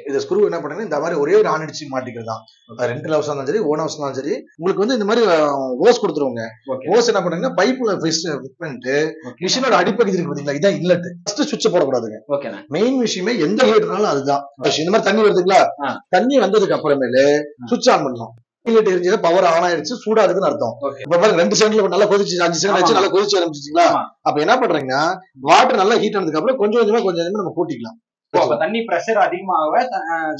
இந்த ஸ்க்ரூ என்ன பண்ணுங்க இந்த மாதிரி ஒரே ஒரு ஆன் அடிச்சு மாட்டிக்கிறது தான். ரெண்ட் ஹவுஸ் இருந்தாலும் சரி ஓன் ஹவுஸ் இருந்தாலும் சரி உங்களுக்கு வந்து இந்த மாதிரி ஓஸ் கொடுத்துருவாங்க. ஓஸ் என்ன பண்ணுங்க பைப்ல ஃபிட் பண்ணிட்டு மிஷினோட அடிப்பகுதி இருக்கு பாத்தீங்களா இதான் இல்லட்டு ஃபர்ஸ்ட் சுவிட்ச் போடக்கூடாதுங்க. மெயின் விஷயமே எந்த ஹீட்டர்னாலும் அதுதான். இந்த மாதிரி தண்ணி வருதுங்களா தண்ணி வந்ததுக்கு அப்புறமேல சுவிட்ச் ஆன் பண்ணலாம். பவர் ஆன் ஆயிடுச்சு சூடாதுன்னு அர்த்தம். இப்ப பாருங்க 2 செகண்ட்ல நல்லா கொதிச்சு 5 செகண்ட் ஆச்சு நல்லா கொதிச்சு ஆரம்பிச்சிங்களா அப்ப என்ன பண்றீங்கன்னா வாட்டர் நல்லா ஹீட் ஆனதுக்கு அப்புறம் கொஞ்சம் கொஞ்சமா நம்ம கூட்டிக்கலாம். தண்ணி பிரஷர் அதிகமாக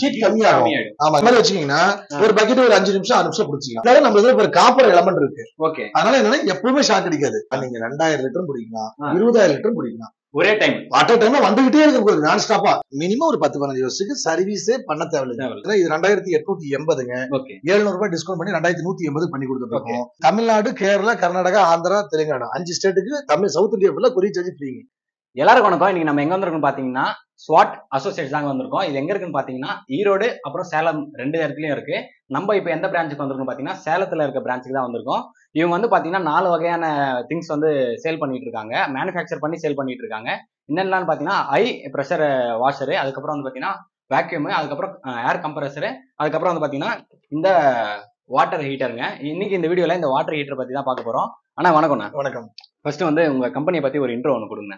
ஹீட் கம்மியாகும். ஆமா மாதிரி வச்சீங்கன்னா ஒரு பக்கெட் ஒரு 5 நிமிஷம் 6 நிமிஷம் பிடிச்சிக்கலாம். நம்ம இதுல ஒரு காப்பர் எலமெண்ட் இருக்கு. அதனால என்னன்னா எப்பவுமே ஷாக் அடிக்காது. நீங்க 2000 லிட்டரும் பிடிக்கலாம் 20000 லிட்டரும் பிடிக்கலாம் ஒரே டைம் வாட்டர் டைம்ல வந்துகிட்டே இருக்கு நான் ஸ்டாப்பா. மினிமம் ஒரு 10-15 வருஷத்துக்கு சர்வீஸே பண்ண தேவையில்லை. இது 2880ங்க. 700 ரூபாய் டிஸ்கவுண்ட் பண்ணி 2180 பண்ணி கொடுத்துருக்கோம். தமிழ்நாடு கேரளா கர்நாடகா ஆந்திரா தெலுங்கானா 5 ஸ்டேட்டுக்கு தமிழ் சவுத் இந்தியா ஃபுல்லா கொரியர் சார்ஜ் ஃப்ரீங்க. எல்லாருக்கும் வணக்கம். இன்னைக்கு நம்ம எங்க வந்திருக்கோம் பாத்தீங்கன்னா ஸ்வாட் அசோசியேட்ஸ் தாங்க வந்திருக்கோம். இது எங்க இருக்குன்னு பாத்தீங்கன்னா ஈரோடு அப்புறம் சேலம் 2 இடத்துலயும் இருக்கு. நம்ம இப்ப எந்த பிரான்ச்சுக்கு வந்திருக்கோம் பாத்தீங்கன்னா சேலத்துல இருக்க பிரான்ச்சுக்கு தான் வந்திருக்கோம். இவங்க வந்து பாத்தீங்கன்னா 4 வகையான திங்ஸ் வந்து சேல் பண்ணிட்டு இருக்காங்க. மேனுஃபேக்சர் பண்ணி சேல் பண்ணிட்டு இருக்காங்க. என்னென்னு பாத்தீங்கன்னா ஹை ப்ரெஷர் வாஷரு, அதுக்கப்புறம் வந்து பாத்தீங்கன்னா வேக்யூம், அதுக்கப்புறம் ஏர் கம்ப்ரஸரு, அதுக்கப்புறம் வந்து பாத்தீங்கன்னா இந்த வாட்டர் ஹீட்டருங்க. இன்னைக்கு இந்த வீடியோல இந்த வாட்டர் ஹீட்டர் பத்தி தான் பார்க்க போறோம். அண்ணா வணக்கம்ண்ணா. வணக்கம். ஃபர்ஸ்ட் வந்து உங்க கம்பெனியை பத்தி ஒரு இன்ட்ரோ ஒன்று கொடுங்க.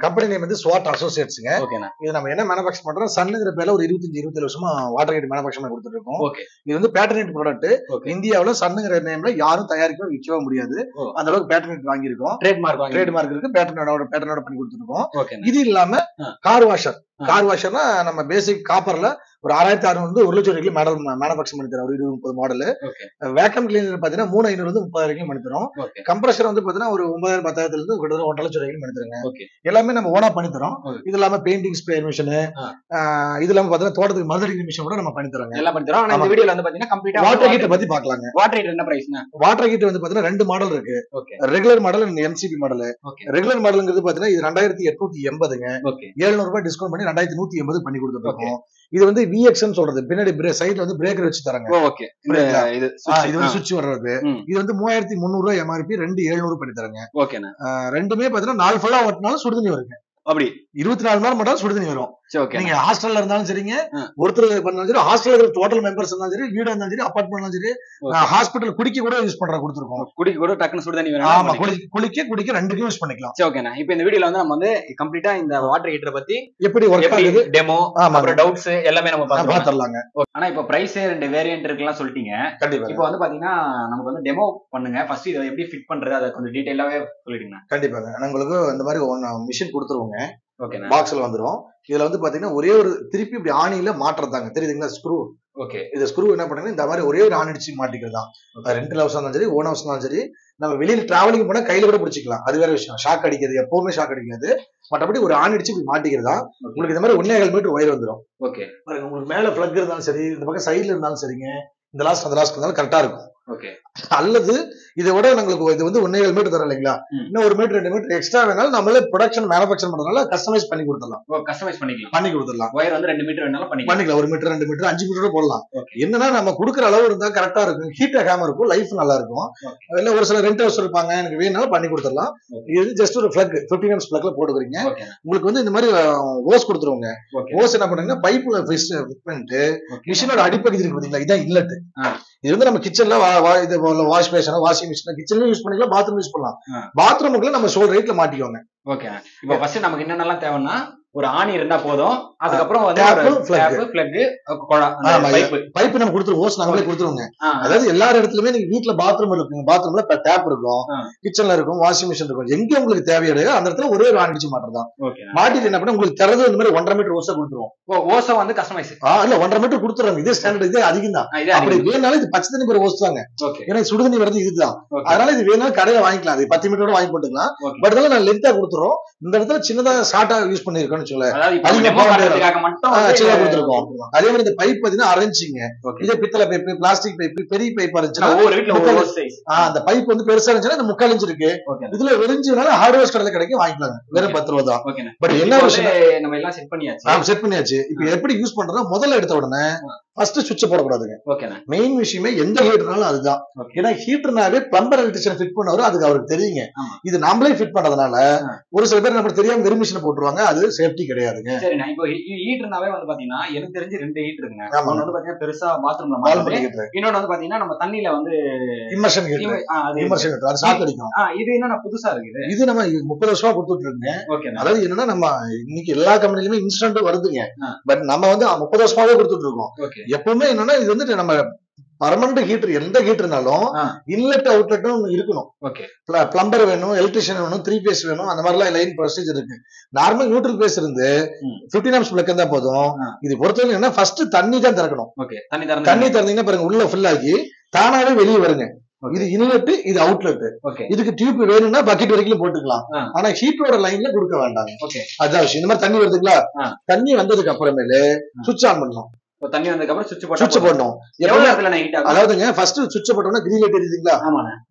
கம்பெனி நேம் வந்து ஸ்வாட் அசோசியேட்ஸ்ங்க. ஓகேண்ணா. இது நம்ம என்ன மேனுஃபேக்சர் பண்றோம் சன்னுங்கிற பேர்ல ஒரு 25-27 வருஷமா வாட்டர் ஹீட்டர் மேனுஃபேக்சர் பண்ணி கொடுத்துட்டு இருக்கோம். இது வந்து பேட்டர்னேட் ப்ராடக்ட். இந்தியாவுல சன்னுங்கிற நேம்ல யாரும் தயாரிக்க விற்கவே முடியாது. அந்த அளவுக்கு பேட்டர்னேட் வாங்கியிருக்கோம். ட்ரேட்மார்க் இருக்கு. பேட்டர்னோட பண்ணி கொடுத்துருக்கோம். இது இல்லாம கார் வாஷர். கார் வாஷர்னா நம்ம பேசிக் காப்பர்ல ஒரு 6600 1 லட்சம் வரைக்கும் மேனுஃபேக்சர் பண்ணி தரோம். ஒரு 20-30 மாடல். வேக்கம் கிளீனர் பாத்தீங்கன்னா 3500 30 வரைக்கும் பண்ணி தரோம். கம்ப்ரஷர் வந்து பாத்தீங்கன்னா ஒரு 9000 10,000 இருந்து கிட்டத்தட்ட 1 லட்சம் வரைக்கும் பண்ணி தரோங்க. எல்லாமே நம்ம ஓனா பண்ணி தரோம். இது இல்லாம பெயிண்டிங் ஸ்ப்ரே மிஷின், இது இல்லாம பாத்தீங்கன்னா தோட்டத்துக்கு மருந்தடிக்கிற மிஷின் கூட நம்ம பண்ணி தரோங்க. எல்லாம் பண்ணி தரோம். ஆனா இந்த வீடியோல வந்து பாத்தீங்கன்னா கம்ப்ளீட்டா வாட்டர் ஹீட்டர் பத்தி பார்க்கலாங்க. வாட்டர் ஹீட்டர் என்ன பிரைஸ்னா? வாட்டர் ஹீட்டர் வந்து பாத்தீங்கன்னா 2 மாடல் இருக்கு. Regular model and MCP model. Regular மாடல்ங்கிறது பாத்தீங்கன்னா இது 2880ங்க. 700 ரூபாய் டிஸ்கவுண்ட் பண்ணி 2180 பண்ணி கொடுத்துருக்கோம். இது வந்து விஎக்ஸ்ன்னு சொல்றது. பின்னாடி சைடுல வந்து பிரேக்கர் வச்சு தராங்க. இது வந்து சுவிட்ச் வர்றது. இது வந்து 3300 ரூபாய் எம்ஆர்பி 2700 பண்ணி தராங்க. ரெண்டுமே பாத்தீங்கன்னா 4 ஃபுல்லா ஓட்டினாலும் சுடுதண்ணி வருங்க. அப்படி 24 மணி நேரம் மட்டும் சுடுதண்ணி வரும். நீங்க ஹாஸ்டல்ல இருந்தாலும் சரிங்க, ஒருத்தர் பண்ணாலும் சரி, ஹாஸ்டல்ல இருக்கிற டோட்டல் மெம்பர்ஸ் இருந்தாலும் சரி, வீடா இருந்தாலும் சரி, அபார்ட்மெண்ட் சரி, ஹாஸ்பிட்டல் குடிக்க கூட யூஸ் பண்ற கொடுத்துருக்கோம். குடிக்க கூட டக்குனு சுடுதண்ணி வரும். ஆமா, குடிக்க ரெண்டுக்கும் யூஸ் பண்ணிக்கலாம். சரி, ஓகேண்ணா. இப்போ இந்த வீடியோல வந்து நம்ம வந்து கம்ப்ளீட்டா இந்த வாட்டர் ஹீட்டர் பத்தி எப்படி ஒர்க் ஆகுது, டெமோ, அப்புறம் டவுட்ஸ் எல்லாமே நம்ம பாத்துறலாங்க. ஆனா இப்போ பிரைஸ் 2 வேரியன்ட் இருக்குலாம் சொல்லிட்டீங்க. கண்டிப்பா. இப்போ வந்து பாத்தீங்கன்னா நமக்கு வந்து டெமோ பண்ணுங்க. ஃபர்ஸ்ட் இதை எப்படி ஃபிட் பண்றது அதை கொஞ்சம் டீடைலாவே சொல்லிடுங்க. கண்டிப்பாங்க. உங்களுக்கு இந்த மாதிரி மிஷின் கொடுத்துருவோங்க. பாக்ஸ்ல வந்துரும். இதுல வந்து பாத்தீங்கன்னா ஒரே ஒரு திருப்பி இப்படி ஆணியில மாற்றதாங்க தெரியுதுங்களா ஸ்க்ரூ. இந்த ஸ்க்ரூ என்ன பண்ணுங்க இந்த மாதிரி ஒரே ஒரு ஆணி அடிச்சு மாட்டிக்கிறது தான். ரெண்ட் ஹவுஸ் இருந்தாலும் சரி ஓன் ஹவுஸ் இருந்தாலும் சரி, நம்ம வெளியில டிராவலிங் போனா கையில கூட பிடிச்சிக்கலாம். அது வேற விஷயம். ஷாக் அடிக்கிறது எப்பவுமே ஷாக் அடிக்காது. மற்றபடி ஒரு ஆணி அடிச்சு இப்படி மாட்டிக்கிறதா உங்களுக்கு இந்த மாதிரி 1.25 மீட்டர் ஒயர் வந்துடும். உங்களுக்கு மேல பிளக் இருந்தாலும் சரி, இந்த பக்கம் சைட்ல இருந்தாலும் சரிங்க, இந்த லாஸ்ட் அந்த லாஸ்ட் இருந்தாலும் கரெக்டா இருக்கும். அல்லது இதை விட உங்களுக்கு இது வந்து 1.25 மீட்டர் தரும் இல்லைங்களா, இன்னும் 1 மீட்டர் 2 மீட்டர் எக்ஸ்ட்ரா வேணாலும் நம்மளே ப்ரொடக்ஷன் மேனுஃபேக்சர் பண்றதுனால கஸ்டமைஸ் பண்ணி கொடுத்துடலாம். பண்ணி கொடுத்துடலாம். ஒயர் வந்து 2 மீட்டர் வேணாலும் பண்ணிக்கலாம். 1 மீட்டர் 2 மீட்டர் 5 மீட்டர் போடலாம். என்னன்னா நம்ம கொடுக்குற அளவு இருந்தா கரெக்டா இருக்கும், ஹீட் ஆகாம இருக்கும், லைஃப் நல்லா இருக்கும். இல்ல ஒரு சில ரெண்ட் ஹவுஸ் இருப்பாங்க, எனக்கு வேணாலும் பண்ணி கொடுத்துடலாம். இது ஜஸ்ட் ஒரு பிளக் 15 amps பிளக்ல போட்டுக்கிறீங்க. உங்களுக்கு வந்து இந்த மாதிரி ஓஸ் கொடுத்துருவாங்க. ஓஸ் என்ன பண்ணுங்க பைப்ல ஃபிட் பண்ணிட்டு மிஷினோட அடிப்பகுதி இருக்கு பாத்தீங்களா இதான் இல்லட்டு. இது வந்து நம்ம கிச்சன்ல வாஷ் பேஷன், வாஷிங் மிஷின் கிச்சன்லயும் யூஸ் பண்ணிக்கலாம், பாத்ரூம் யூஸ் பண்ணலாம். பாத்ரூமுக்குள்ள நம்ம ஷோல்டர் ஹைட்ல மாட்டிக்கோங்க. ஓகே. இப்போ ஃபர்ஸ்ட் நமக்கு என்னென்னலாம் தேவைன்னா ஒரு ஆணி இருந்தா போதும். அதுக்கப்புறம் வந்து பைப் நம்ம கொடுத்துருவோம். ஓஸ் நாங்களே கொடுத்துருவோங்க. அதாவது எல்லா இடத்துலயுமே நீங்க வீட்டுல பாத்ரூம் இருக்குங்க, பாத்ரூம்ல டேப் இருக்கும், கிச்சன்ல இருக்கும், வாஷிங் மிஷின் இருக்கும். எங்க உங்களுக்கு தேவையோ அந்த இடத்துல ஒரே ஒரு ஆணி அடிச்சு மாட்டுறதான். மாட்டிட்டு என்ன பண்ண உங்களுக்கு திறந்து இந்த மாதிரி 1.5 மீட்டர் ஓசை கொடுத்துருவோம். ஓசை வந்து கஸ்டமைஸ் இல்ல 1.5 மீட்டர் கொடுத்துறாங்க. இதே ஸ்டாண்டர்ட், இதே அதிகம் தான். அப்படி வேணாலும் இது பச்சை தண்ணி ஓஸ் தாங்க. ஏன்னா சுடுதண்ணி வரது இதுதான். அதனால இது வேணாலும் கடையில வாங்கிக்கலாம். அது 10 மீட்டரோட வாங்கி போட்டுக்கலாம். பட் இதெல்லாம் நான் லென்த்தா கொடுத்துறோம். இந்த இடத்துல சின்னதா ஷார்ட்டா யூஸ் பண்ணிருக்கோம். அதே மாதிரி இந்த பைப் பாத்தீங்கன்னா அரேஞ்சிங்க. இதே பித்தளை பைப், பிளாஸ்டிக் பைப், பெரிய பைப்பா இருந்துச்சுன்னா அந்த பைப் வந்து பெருசா இருந்துச்சுன்னா இந்த 3/4 இன்ச் இருக்கு. இதுல வெறிஞ்சுனால ஹார்ட்வேர் கடையில கிடைக்கும், வாங்கிக்கலாங்க. வெறும் 10 ரூபா தான். பட் என்ன விஷயம், நம்ம எல்லாம் செட் பண்ணியாச்சு. இப்ப எப்படி யூஸ் பண்றோம், முதல்ல எடுத்த உடனே ஃபர்ஸ்ட் சுவிட்ச் போடக்கூடாதுங்க. மெயின் விஷயமே எந்த ஹீட்டர்னாலும் அதுதான். ஏன்னா ஹீட்டர்னாவே பிளம்பர் எலக்ட்ரிஷியன் ஃபிட் பண்ணவரும் அதுக்கு அவருக்கு தெரியுங்க. இது நம்மளே ஃபிட் பண்ணதுனால ஒரு சில பேர் நமக்கு தெரியாம வெறும் மிஷினை போட்டுருவாங்க. அது சேஃப்டி கிடையாதுங்க. சரி, நான் இப்போ ஹீட்டர்னாவே வந்து பாத்தீங்கன்னா எனக்கு தெரிஞ்சு 2 ஹீட்டர் இருக்குங்க. ஒன்னு வந்து பாத்தீங்கன்னா பெருசா பாத்ரூம்ல மாட்டுறது, இன்னொன்னு வந்து பாத்தீங்கன்னா நம்ம தண்ணியில வந்து இம்மர்ஷன் ஹீட்டர். அது ஷாக் அடிக்கும். இது என்ன புதுசா இருக்குது? இது நம்ம 30 வருஷமா கொடுத்துட்டு இருக்கோங்க. அதாவது என்னன்னா நம்ம இன்னைக்கு எல்லா கம்பெனிலுமே இன்ஸ்டன்ட் வருதுங்க. பட் நம்ம வந்து 30 வருஷமாவே கொடுத்துட்டு இருக்கோம். எப்பவுமே என்னன்னா இது வந்து நம்ம பர்மனன்ட் ஹீட்டர் எந்த ஹீட்டர்னாலும் இன்லெட் அவுட்லெட்டும் இருக்கணும். பிளம்பர் வேணும், எலக்ட்ரிஷியன் வேணும், 3 பேஸ் வேணும், அந்த மாதிரிலாம் லைன் ப்ரொசீஜர் இருக்கு. நார்மல் நியூட்ரல் பேஸ் இருந்து 15 amps பிளக் தான் போதும். இது பொறுத்தவரைக்கும் என்ன ஃபர்ஸ்ட் தண்ணி தான் திறக்கணும். தண்ணி திறந்தீங்கன்னா பாருங்க உள்ள ஃபுல் ஆகி தானாவே வெளியே வருங்க. இது இன்லெட், இது அவுட்லெட். இதுக்கு டியூப் வேணும்னா பக்கெட் வரைக்கும் போட்டுக்கலாம். ஆனா ஹீட்டரோட லைன்ல கொடுக்க வேண்டாம். அதான் விஷயம். இந்த மாதிரி தண்ணி வருதுங்களா, தண்ணி வந்ததுக்கு அப்புறமேல சுவிட்ச் ஆன் பண்ணணும். தண்ணி வந்ததுக்கு அப்புறம் சுவிட்ச் போடணும். அதாவதுங்க ஃபர்ஸ்ட் சுவிட்ச் போட்டோம்னா கிரீன் லைட் எரியுதுங்களா,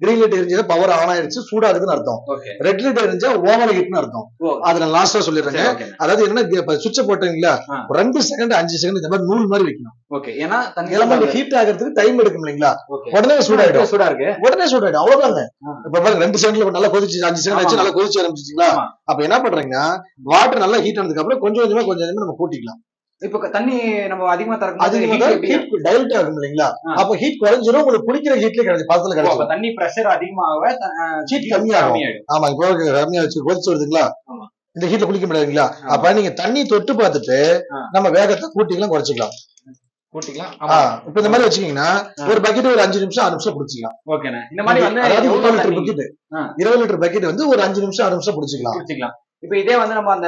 கிரீன் லைட் எரிஞ்சா பவர் ஆன் ஆயிடுச்சு, சூடா இருக்குன்னு அர்த்தம். ரெட் லைட் எரிஞ்சா ஓவர் ஹீட்னு அர்த்தம். அத நான் லாஸ்டா சொல்லிடுறேங்க. அதாவது என்னன்னா சுவிட்ச் போட்டீங்களா 2 செகண்ட் 5 செகண்ட் இந்த மாதிரி நூல் மாதிரி வைக்கணும். ஏன்னா தண்ணி ஹீட் ஆகிறதுக்கு டைம் எடுக்கும் இல்லைங்களா, உடனே சூடாயிடும். சூடா இருக்கு, உடனே சூடாயிடும். அவ்வளவுதாங்க. இப்ப பாருங்க 2 செகண்ட்ல நல்லா கொதிச்சு 5 செகண்ட் ஆச்சு, நல்லா கொதிச்சு ஆரம்பிச்சிங்களா. அப்ப என்ன பண்றீங்கன்னா வாட்டர் நல்லா ஹீட் ஆனதுக்கு அப்புறம் கொஞ்சம் கொஞ்சமா நம்ம கூட்டிக்கலாம். இப்ப தண்ணி நம்ம அதிகமா டைல்ட் ஆகும் இல்லைங்களா, அப்ப ஹீட் குறைஞ்சிரும். உங்களுக்கு குடிக்கிற ஹீட்ல கிடையாது, பக்கத்துல கிடைக்கும். தண்ணி பிரஷர் அதிகமாக ஹீட் கம்மியாகும். ஆமா, இப்போ கம்மியா வச்சு கொதிச்சு வருதுங்களா, இந்த ஹீட்ல குளிக்க முடியாதுங்களா. அப்ப நீங்க தண்ணி தொட்டு பார்த்துட்டு நம்ம வேகத்தை கூட்டிக்கலாம் குறைச்சிக்கலாம். இப்ப இந்த மாதிரி வச்சுக்கீங்கன்னா ஒரு பக்கெட் ஒரு 5 நிமிஷம் 6 நிமிஷம் பிடிச்சிக்கலாம். 20 லிட்டர் பக்கெட் வந்து ஒரு 5 நிமிஷம் 6 நிமிஷம் பிடிச்சிக்கலாம். இப்ப இதே வந்து நம்ம அந்த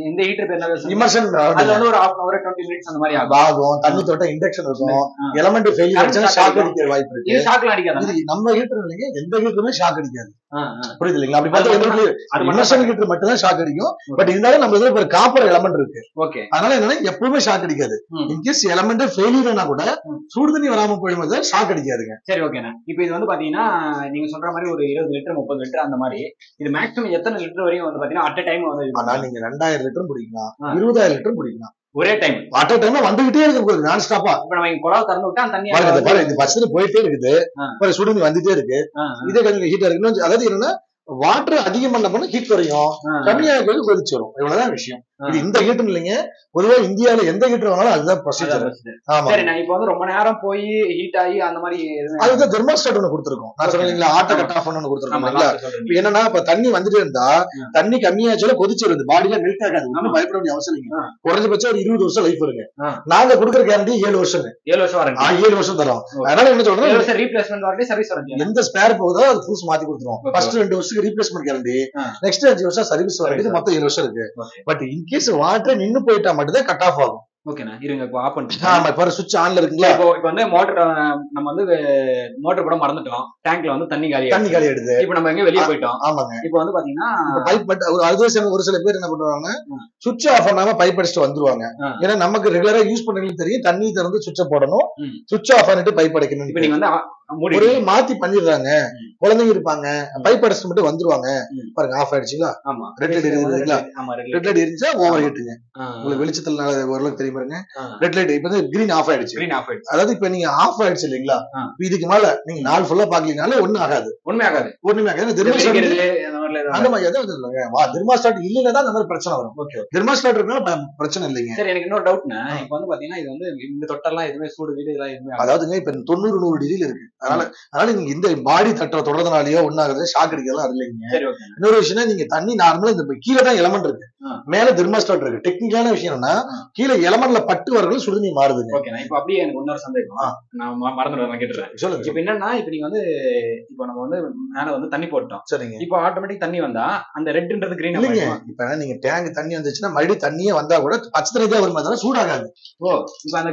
இந்த ஹீட்டர் பேர் என்ன, இமர்ஷன், அது வந்து ஒரு 1/2 hour 20 minutes அந்த மாதிரி ஆகும். தண்ணி தொட்ட இண்டக்ஷன் இருக்கும். எலமெண்ட் ஃபெயிலியர் ஆச்சுனா ஷாக் அடிக்கிற வாய்ப்பு இருக்கு. இது ஷாக்ல அடிக்காது. இது நம்ம ஹீட்டர் இல்லைங்க, எந்த ஹீட்டருமே ஷாக் அடிக்காது. புரியுது இல்லைங்களா? அப்படி பார்த்தா இமர்ஷன் ஹீட்டர் மட்டும் தான் ஷாக் அடிக்கும். பட் இருந்தாலும் நம்ம இதுல ஒரு காப்பர் எலமெண்ட் இருக்கு. அதனால என்னன்னா எப்பவுமே ஷாக் அடிக்காது. இன்கேஸ் எலமெண்ட் ஃபெயிலியர்னா கூட சூடு தண்ணி வராம போயிடும்போது ஷாக் அடிக்காதுங்க. சரி, ஓகேண்ணா. இப்ப இது வந்து பாத்தீங்கன்னா நீங்க சொல்ற மாதிரி ஒரு 20 லிட்டர் 30 லிட்டர் அந்த மாதிரி இது மேக்ஸிமம் எத்தனை லிட்டர் வரையும் வந்து பாத்தீங்கன்னா அட் டைம் வந்து, ஆனா நீங்க 2000 லிட்டர் பிடிக்கலாம், 20000 லிட்டர் பிடிக்கலாம். ஒரே டைம் அட் டைம் வந்துகிட்டே இருக்கு நான் ஸ்டாப்பா. இப்ப நம்ம குழாய் திறந்து விட்டா தண்ணி இந்த பஸ்ல போயிட்டே இருக்குது, சுடுதண்ணி வந்துட்டே இருக்கு. இதே கொஞ்சம் ஹீட்டா இருக்கு. அதாவது என்னன்னா வாட்டர் அதிகம் பண்ண ஹீட் குறையும், கம்மியாக கொதிச்சு வரும். இவ்வளவுதான் விஷயம். இது இந்த ஹீட்டர் இல்லைங்க, பொதுவா இந்தியாவில எந்த ஹீட்டர் வாங்கினாலும் அதுதான் ப்ரொசீஜர். சரி, நான் இப்ப வந்து ரொம்ப நேரம் போய் ஹீட் ஆகி அந்த மாதிரி அதுதான் தெர்மோஸ்டாட் ஒண்ணு கொடுத்துருக்கோம். நான் சொன்னீங்களா ஆட்டோ கட் ஆஃப் ஒண்ணு கொடுத்துருக்கோம். என்னன்னா இப்ப தண்ணி வந்துட்டே இருந்தா தண்ணி கம்மியாச்சுல கொதிச்சு வருது, பாடியில மெல்ட் ஆகாது. ஒன்னும் பயப்பட வேண்டிய அவசியம் இல்லைங்க. குறைஞ்சபட்சம் ஒரு 20 வருஷம் லைஃப் வருங்க. நாங்க கொடுக்குற கேரண்டி 7 வருஷம். 7 வருஷம் வரும். 7 வருஷம் தரோம். அதனால என்ன சொல்றோம், ரீப்ளேஸ்மெண்ட் வாரண்டி, சர்வீஸ் வாரண்டி, எந்த ஸ்பேர் போகுதோ அது புதுசு மாத்தி கொடுத்துருவோம். ஃபர்ஸ்ட் 2 வருஷத்துக்கு ரீப்ளேஸ்மெண்ட் கேரண்டி, நெக்ஸ்ட் 5 வருஷம் சர்வீஸ் வாரண்டி, மொத்தம் 7 வருஷம் இருக்கு. பட் இன்கேஸ் வாட்டர் நின்னு போயிட்டா மட்டும் தான் கட் ஆஃப் ஆகும். ஓகேண்ணா, இருங்க இப்போ ஆஃப் பண்ணிட்டு. ஆமா, இப்போ சுவிட்ச் ஆன்ல இருக்குங்களா. இப்போ வந்து மோட்டர் நம்ம வந்து மோட்டர் கூட மறந்துட்டோம், டேங்க்ல வந்து தண்ணி காலி ஆயிடுது. இப்போ நம்ம எங்க வெளியே போயிட்டோம். ஆமாங்க. இப்போ வந்து பாத்தீங்கன்னா பைப் ஒரு சில பேர் என்ன பண்றாங்க, சுவிட்ச் ஆஃப் பண்ணாம பைப் அடிச்சுட்டு வந்துருவாங்க. ஏன்னா நமக்கு ரெகுலரா யூஸ் பண்றவங்களுக்கு தெரியும் தண்ணி திறந்து சுவிட்ச் போடணும், சுவிட்ச் ஆஃப் பண்ணிட்டு பைப் அடைக்கணும். இப்போ நீங்க வந்து ஒரே மாத்தி பண்ணிடுறாங்க. குழந்தைங்க இருப்பாங்க, பைப் அடிச்சுட்டு மட்டும் வந்துருவாங்க. பாருங்க ஆஃப் ஆயிடுச்சுங்களா. ரெட் லைட் எரியுதுங்களா, ரெட் லைட் எரிஞ்சா ஓவர் ஹீட்டுங்க. உங்களுக்கு வெளிச்சத்துல ஓரளவுக்கு தெரியும் பாருங்க. ரெட் லைட் இப்ப கிரீன் ஆஃப் ஆயிடுச்சு. அதாவது இப்ப நீங்க ஆஃப் ஆயிடுச்சு இல்லைங்களா, இதுக்கு மேல நீங்க நாள் ஃபுல்லா பாக்கலனால ஒண்ணும் ஆகாது. ஒண்ணுமே ஆகாது. அந்த மாதிரி எதாவது இல்லைங்க. தெர்மோஸ்டாட் இல்லைன்னா அந்த மாதிரி பிரச்சனை வரும். தெர்மோஸ்டாட் இருக்குன்னா பிரச்சனை இல்லைங்க. சரி, எனக்கு இன்னொரு டவுட்னா, இப்போ வந்து பாத்தீங்கன்னா இது வந்து இந்த தொட்டெல்லாம் எதுவுமே சூடு வீடு இதெல்லாம் எதுவுமே, அதாவதுங்க இப்ப 90-100 டிகிரில இருக்கு. அதனால நீங்க இந்த பாடி தட்டுற தொடர்றதுனாலயோ ஒன்னாகிறது ஷாக் அடிக்கலாம் இல்லைங்க. இன்னொரு விஷயம், நீங்க தண்ணி நார்மலா இந்த கீழே தான் எலமெண்ட் இருக்கு, மேல தெர்மோஸ்டாட் இருக்கு. டெக்னிக்கலான விஷயம் என்னன்னா கீழே எலமெண்ட்ல பட்டு வரது சுடுதண்ணி மாறுதுங்க. ஓகே, இப்போ அப்படியே எனக்கு இன்னொரு சந்தேகம், நான் மறந்துடுறேன் கேட்டுறேன். சொல்லுங்க. இப்போ என்னன்னா, இப்போ நீங்க வந்து இப்போ நம்ம வந்து மேல வந்து தண்ணி போட்டோம், சரிங்க. இப்போ ஆட்டோமேட்டிக் தண்ணி வந்தா அந்த ரெட்ன்றது கிரீன் இல்லைங்க. இப்ப நீங்க டேங்க் தண்ணி வந்துச்சுன்னா மறுபடியும் தண்ணியே வந்தா கூட பச்சை தண்ணி தான் வரும், அதனால சூடாகாது. ஓ, இப்போ அந்த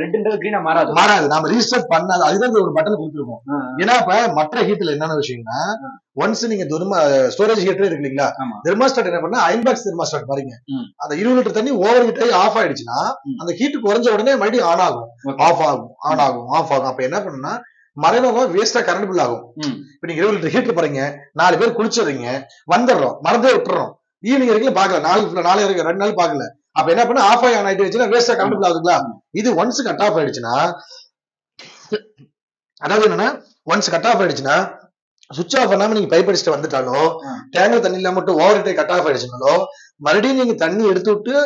ரெட்ன்றது கிரீனா மாறாது. நாம ரீஸ்டார்ட் பண்ணாது, அதுதான் ஒரு பட்டன் கொடுத்துருக்கோம். ஏன்னா இப்ப மற்ற ஹீட்ல என்னென்ன விஷயம்னா, ஒன்ஸ் நீங்க ஸ்டோரேஜ் ஹீட்டர் இருக்கு இல்லைங்களா, தெர்மோஸ்டாட் என்ன பண்ணா அயன் பாக்ஸ் தெர்மோஸ்டாட் பாருங்க, அந்த 20 லிட்டர் தண்ணி ஓவர் ஹீட் ஆகி ஆஃப் ஆயிடுச்சுன்னா அந்த ஹீட் குறைஞ்ச உடனே மறுபடியும் ஆன் ஆகும், ஆஃப் ஆகும், ஆன் ஆகும், ஆஃப் ஆகும். அப்ப என்ன பண்ணுன்னா மறைமுகம் வேஸ்டா கரண்ட் பில் ஆகும். இப்ப நீங்க 20 லிட்டர் ஹீட்டர் பாருங்க, 4 பேர் குளிச்சிடுறீங்க, வந்துடுறோம், மறந்தே விட்டுறோம், ஈவினிங் வரைக்கும் பாக்கல, 2 நாள் பாக்கல, அப்ப என்ன பண்ண ஆஃப் ஆன் ஆயிட்டு வச்சுன்னா வேஸ்டா கரண்ட் ஆகுதுங்களா. இது ஒன்ஸ் கட் ஆஃப் ஆயிடுச்சுன்னா, அதாவது என்னன்னா ஒன்ஸ் கட் ஆஃப் ஆயிடுச்சுன்னா சுவிட்ச் ஆஃப் பண்ணாம நீங்க பைப் அடிச்சுட்டு வந்துட்டாலோ, டேங்க்ல தண்ணி இல்லாம மட்டும் ஓவர் ஹீட் கட் ஆஃப் ஆயிடுச்சுனாலோ, மறுபடியும் நீங்க தண்ணி எடுத்து விட்டு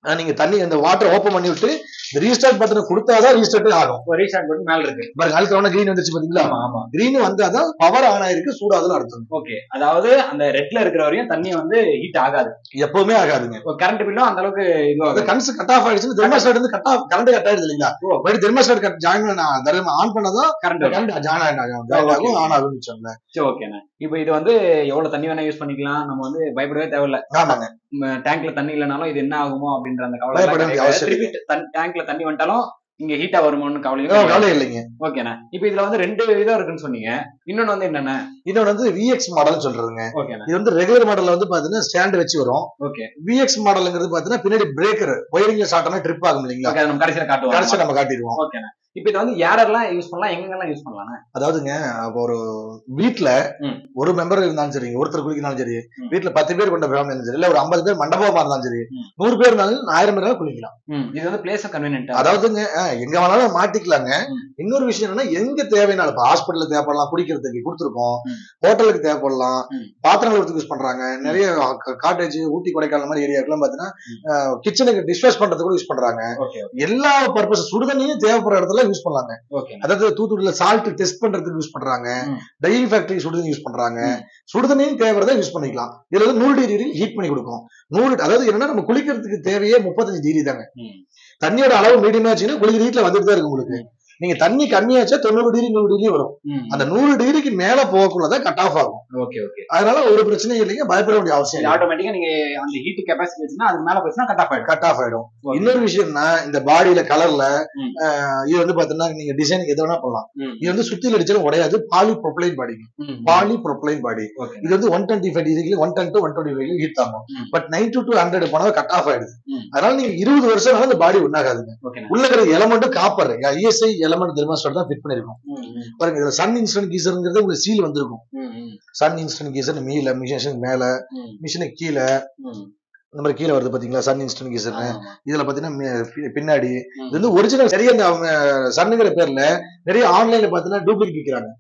நீங்க தண்ணி அந்த வாட்டர் ஓபன் பண்ணி விட்டு ரீஸ்டார்ட் பட்டனை கொடுத்தாதான் ரீஸ்டார்ட் ஆகும். ரீஸ்டார்ட் பட்டன் மேல இருக்கு பாருங்க, அதுக்கு கிரீன் வந்துச்சு பாத்தீங்களா. கிரீன் வந்தாதான் பவர் ஆன் ஆயிருக்கு, சூடாதுன்னு அர்த்தம். ஓகே, அதாவது அந்த ரெட்ல இருக்கிற வரையும் தண்ணி வந்து ஹீட் ஆகாது, எப்பவுமே ஆகாதுங்க. கரண்ட் பில்லும் அந்த அளவுக்கு இது கன்ஸ் கட் ஆஃப் ஆயிடுச்சு, தெர்மோஸ்டாட் வந்து கரண்ட் கட் ஆயிடுது இல்லைங்களா. மறுபடியும் தெர்மோஸ்டாட் கட் ஜாயின் பண்ண ஆன் பண்ணதான் கரண்ட் ஜாயின் ஆகும், ஆன் ஆகும்னு சொன்னேன். சரி, ஓகேண்ணா. இப்போ இது வந்து எவ்வளவு தண்ணி வேணா யூஸ் பண்ணிக்கலாம், நம்ம வந்து பயப்படவே தேவையில்லை. ஆமாங்க, டேங்க்ல தண்ணி இல்லைனாலும் இது என்ன ஆகுமோ அப்படின்ற அந்த கவலை, டேங்க்ல தண்ணி வந்துட்டாலும் இங்க ஹீட்டா வருமோன்னு கவலை இல்லைங்க. ஓகேண்ணா. இப்ப இதுல வந்து 2 விதம் இருக்குன்னு சொன்னீங்க. இன்னொன்னு வந்து என்னன்னா, இன்னொன்னு வந்து VX மாடல் சொல்றதுங்க. இது வந்து ரெகுலர் மாடல்ல வந்து பாத்தீங்கன்னா ஸ்டாண்ட் வச்சு வரும். ஓகே. VX மாடல்ங்கிறது பாத்தீங்கன்னா பின்னாடி பிரேக்கர் ஒயரிங்ல ஷார்ட் ஆனா ட்ரிப் ஆகும் இல்லைங்களா. நம்ம கடைசியில காட்டுவோம், கடைசியில நம்ம காட்டிடுவோம். ஓகேண்ணா. இப்ப இது வந்து யாரெல்லாம் யூஸ் பண்ணலாம், எங்கெல்லாம் யூஸ் பண்ணலாம்? அதாவதுங்க, ஒரு வீட்டுல ஒரு மெம்பர் இருந்தாலும் சரி, ஒருத்தர் குளிக்கனாலும் சரி, வீட்டுல 10 பேர் கொண்ட ஃபேமிலி இருந்தாலும் சரி, இல்ல ஒரு 50 பேர் மண்டபமா இருந்தாலும் சரி, 100 பேர் இருந்தாலும் 1000 பேர் குளிக்கலாம். இது வந்து பிளேஸ் கன்வீனியன்ட். அதாவதுங்க எங்க வேணாலும் மாட்டிக்கலாங்க. இன்னொரு விஷயம் என்னன்னா, எங்க தேவைனாலும் இப்ப ஹாஸ்பிட்டல்ல தேவைப்படலாம், குடிக்கிறதுக்கு கொடுத்துருக்கோம், ஹோட்டலுக்கு தேவைப்படலாம், பாத்திரங்கள் யூஸ் பண்றாங்க. நிறைய காட்டேஜ், ஊட்டி, கொடைக்கானல் மாதிரி ஏரியாக்கெல்லாம் பாத்தீங்கன்னா கிச்சனுக்கு டிஷ்வாஷ் பண்றது கூட யூஸ் பண்றாங்க. எல்லா பர்பஸ் சுடுதண்ணியும் தேவைப்படுற இடத்துல யூஸ் பண்ணலாங்க. அதாவது தூத்துக்குடியில சால்ட் டெஸ்ட் பண்றதுக்கு யூஸ் பண்றாங்க, டைரி ஃபேக்டரி சுடுதண்ணி யூஸ் பண்றாங்க. சுடுதண்ணியும் தேவைறத யூஸ் பண்ணிக்கலாம். இதுல வந்து 100 டிகிரி ஹீட் பண்ணி கொடுக்கும். 100, அதாவது என்னன்னா நம்ம குளிக்கிறதுக்கு தேவையே 35 டிகிரி தாங்க. தண்ணியோட அளவு மீடியமா வச்சுன்னா குளிக்கிற ஹீட்ல வந்துட்டு தான் இருக்கு உங்களுக்கு. நீங்க தண்ணி கம்மியாச்சா 90 டிகிரி 100 டிகிரி வரும். அந்த 100 டிகிரிக்கு மேல போகக்குள்ளதான் கட் ஆஃப் ஆகும். Okay, okay. அதனால ஒரு பிரச்சனையும் இல்லைங்க, பயப்பட வேண்டிய அவசியம் இல்லை. ஆட்டோமேட்டிக்கா நீங்க அந்த ஹீட் கெபாசிட்டி வச்சுன்னா அது மேல போச்சுன்னா கட் ஆஃப் ஆயிடும். இன்னொரு விஷயம்னா, இந்த பாடியில கலர்ல இது வந்து பாத்தீங்கன்னா நீங்க டிசைன் எது வேணா பண்ணலாம். இது வந்து சுத்தில அடிச்சாலும் உடையாது. பாலிப்ரோபைலன் பாடி, பாலிப்ரோபைலன் பாடி. இது வந்து 125 டிகிரி 110 to 125 ஹீட் ஆகும். பட் 90 to 100 போனா கட் ஆஃப் ஆயிடுது. அதனால நீங்க 20 வருஷம் அந்த பாடி ஒன்னாகாதுங்க. உள்ள இருக்கிற element copper ISI element thermostat தான் ஃபிட் பண்ணிருக்கும். பாருங்க, இதுல சன் இன்ஸ்டன்ட் கீசர்ங்கிறது உங்களுக்கு சீல் வந்திருக்கும். சன் இன்ஸ்டன்ட் கீசர் மிஷின் மேல, மிஷினுக்கு கீழே, இந்த மாதிரி கீழே வருது பாத்தீங்களா சன் இன்ஸ்டன்ட் கீசர். இதுல பாத்தீங்கன்னா பின்னாடி இது வந்து ஒரிஜினல். சரியா இந்த சன்னுங்கிற பேர்ல நிறைய ஆன்லைன்ல பாத்தீங்கன்னா டூப்ளிகேட் விற்கிறாங்க.